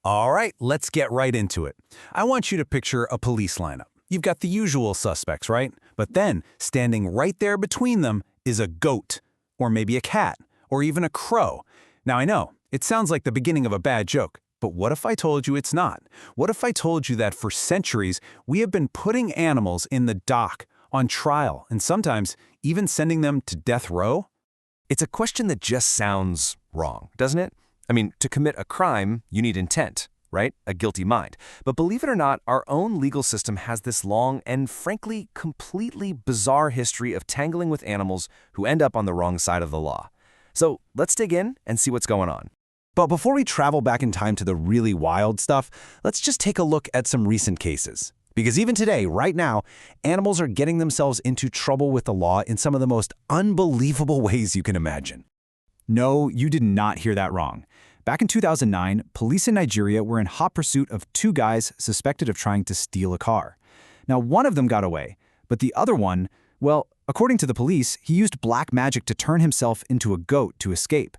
All right, let's get right into it. I want you to picture a police lineup. You've got the usual suspects, right? But then, standing right there between them is a goat, or maybe a cat, or even a crow. Now I know, it sounds like the beginning of a bad joke, but what if I told you it's not? What if I told you that for centuries, we have been putting animals in the dock, on trial, and sometimes even sending them to death row? It's a question that just sounds wrong, doesn't it? I mean, to commit a crime, you need intent, right? A guilty mind. But believe it or not, our own legal system has this long and frankly completely bizarre history of tangling with animals who end up on the wrong side of the law. So let's dig in and see what's going on. But before we travel back in time to the really wild stuff, let's just take a look at some recent cases. Because even today, right now, animals are getting themselves into trouble with the law in some of the most unbelievable ways you can imagine. No, you did not hear that wrong. Back in 2009, police in Nigeria were in hot pursuit of two guys suspected of trying to steal a car. Now, one of them got away, but the other one, well, according to the police, he used black magic to turn himself into a goat to escape.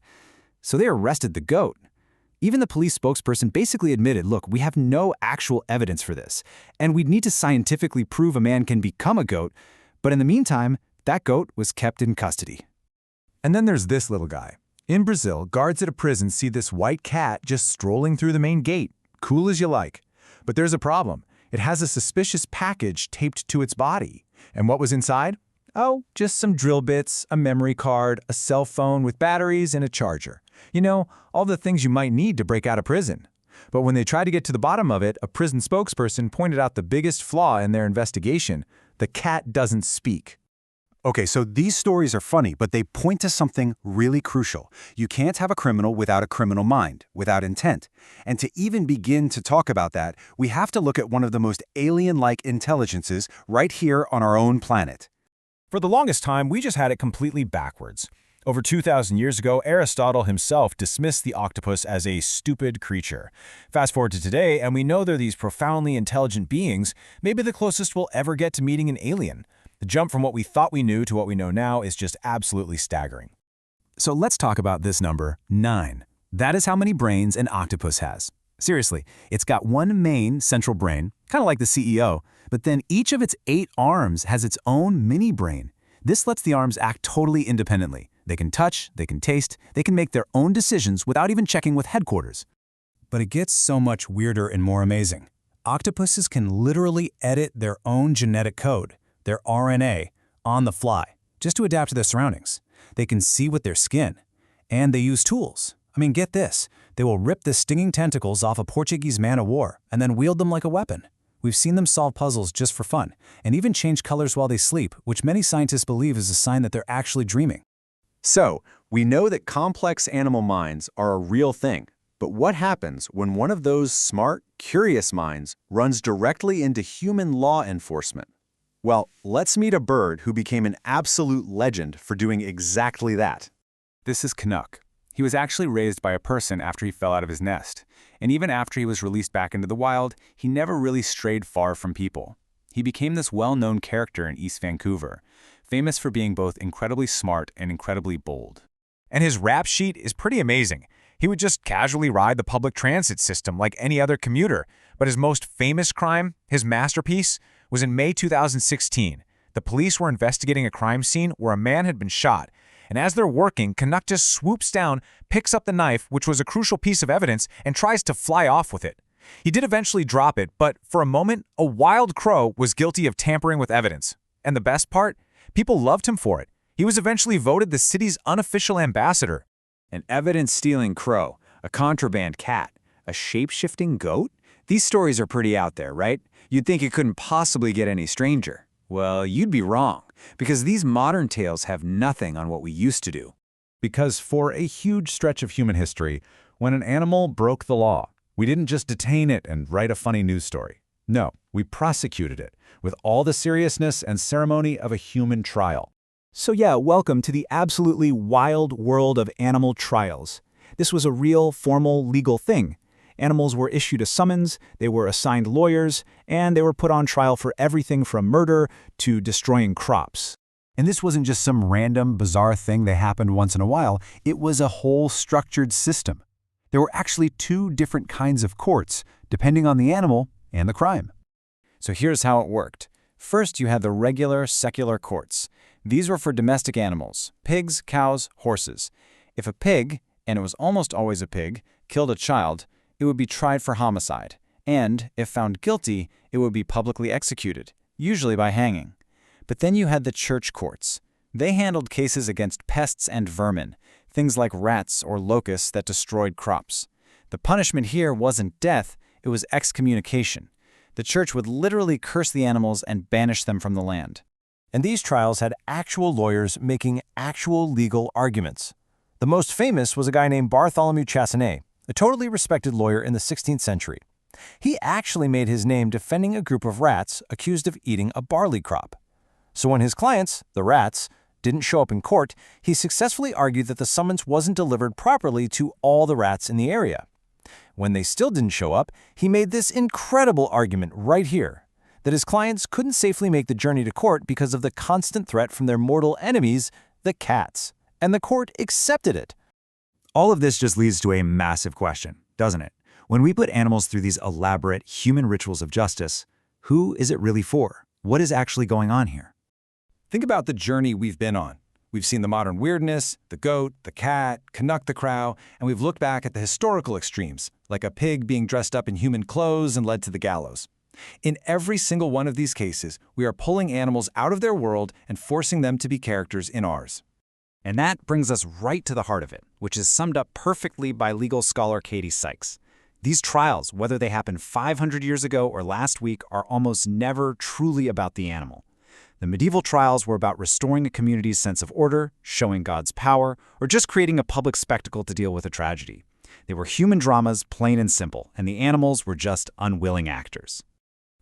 So they arrested the goat. Even the police spokesperson basically admitted, look, we have no actual evidence for this, and we'd need to scientifically prove a man can become a goat, but in the meantime, that goat was kept in custody. And then there's this little guy. In Brazil, guards at a prison see this white cat just strolling through the main gate, cool as you like. But there's a problem. It has a suspicious package taped to its body. And what was inside? Oh, just some drill bits, a memory card, a cell phone with batteries, and a charger. You know, all the things you might need to break out of prison. But when they tried to get to the bottom of it, a prison spokesperson pointed out the biggest flaw in their investigation. The cat doesn't speak. Okay, so these stories are funny, but they point to something really crucial. You can't have a criminal without a criminal mind, without intent. And to even begin to talk about that, we have to look at one of the most alien-like intelligences right here on our own planet. For the longest time, we just had it completely backwards. Over 2,000 years ago, Aristotle himself dismissed the octopus as a stupid creature. Fast forward to today, and we know they're these profoundly intelligent beings, maybe the closest we'll ever get to meeting an alien. The jump from what we thought we knew to what we know now is just absolutely staggering. So let's talk about this number, 9. That is how many brains an octopus has. Seriously, it's got one main central brain, kind of like the CEO, but then each of its 8 arms has its own mini brain. This lets the arms act totally independently. They can touch, they can taste, they can make their own decisions without even checking with headquarters. But it gets so much weirder and more amazing. Octopuses can literally edit their own genetic code, their RNA, on the fly, just to adapt to their surroundings. They can see with their skin. And they use tools. I mean, get this. They will rip the stinging tentacles off a Portuguese man-of-war and then wield them like a weapon. We've seen them solve puzzles just for fun, and even change colors while they sleep, which many scientists believe is a sign that they're actually dreaming. So, we know that complex animal minds are a real thing. But what happens when one of those smart, curious minds runs directly into human law enforcement? Well, let's meet a bird who became an absolute legend for doing exactly that. This is Canuck. He was actually raised by a person after he fell out of his nest. And even after he was released back into the wild, he never really strayed far from people. He became this well-known character in East Vancouver, famous for being both incredibly smart and incredibly bold. And his rap sheet is pretty amazing. He would just casually ride the public transit system like any other commuter. But his most famous crime, his masterpiece, was in May 2016. The police were investigating a crime scene where a man had been shot. And as they're working, Canuck just swoops down, picks up the knife, which was a crucial piece of evidence, and tries to fly off with it. He did eventually drop it, but for a moment, a wild crow was guilty of tampering with evidence. And the best part? People loved him for it. He was eventually voted the city's unofficial ambassador. An evidence-stealing crow, a contraband cat, a shape-shifting goat? These stories are pretty out there, right? You'd think it couldn't possibly get any stranger. Well, you'd be wrong, because these modern tales have nothing on what we used to do. Because for a huge stretch of human history, when an animal broke the law, we didn't just detain it and write a funny news story. No, we prosecuted it with all the seriousness and ceremony of a human trial. So yeah, welcome to the absolutely wild world of animal trials. This was a real, formal, legal thing. Animals were issued a summons, they were assigned lawyers, and they were put on trial for everything from murder to destroying crops. And this wasn't just some random, bizarre thing that happened once in a while. It was a whole structured system. There were actually two different kinds of courts, depending on the animal and the crime. So here's how it worked. First, you had the regular secular courts. These were for domestic animals, pigs, cows, horses. If a pig, and it was almost always a pig, killed a child, it would be tried for homicide. And, if found guilty, it would be publicly executed, usually by hanging. But then you had the church courts. They handled cases against pests and vermin, things like rats or locusts that destroyed crops. The punishment here wasn't death, it was excommunication. The church would literally curse the animals and banish them from the land. And these trials had actual lawyers making actual legal arguments. The most famous was a guy named Bartholomew Chassenet, a totally respected lawyer in the 16th century. He actually made his name defending a group of rats accused of eating a barley crop. So when his clients, the rats, didn't show up in court, he successfully argued that the summons wasn't delivered properly to all the rats in the area. When they still didn't show up, he made this incredible argument right here, that his clients couldn't safely make the journey to court because of the constant threat from their mortal enemies, the cats. And the court accepted it. All of this just leads to a massive question, doesn't it? When we put animals through these elaborate human rituals of justice, who is it really for? What is actually going on here? Think about the journey we've been on. We've seen the modern weirdness, the goat, the cat, Canuck the crow, and we've looked back at the historical extremes, like a pig being dressed up in human clothes and led to the gallows. In every single one of these cases, we are pulling animals out of their world and forcing them to be characters in ours. And that brings us right to the heart of it, which is summed up perfectly by legal scholar Katie Sykes. These trials, whether they happened 500 years ago or last week, are almost never truly about the animal. The medieval trials were about restoring a community's sense of order, showing God's power, or just creating a public spectacle to deal with a tragedy. They were human dramas, plain and simple, and the animals were just unwilling actors.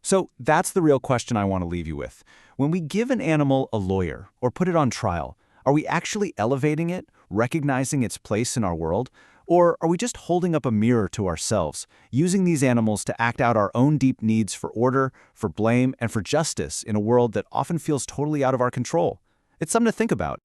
So that's the real question I want to leave you with. When we give an animal a lawyer or put it on trial, are we actually elevating it, recognizing its place in our world? Or are we just holding up a mirror to ourselves, using these animals to act out our own deep needs for order, for blame, and for justice in a world that often feels totally out of our control? It's something to think about.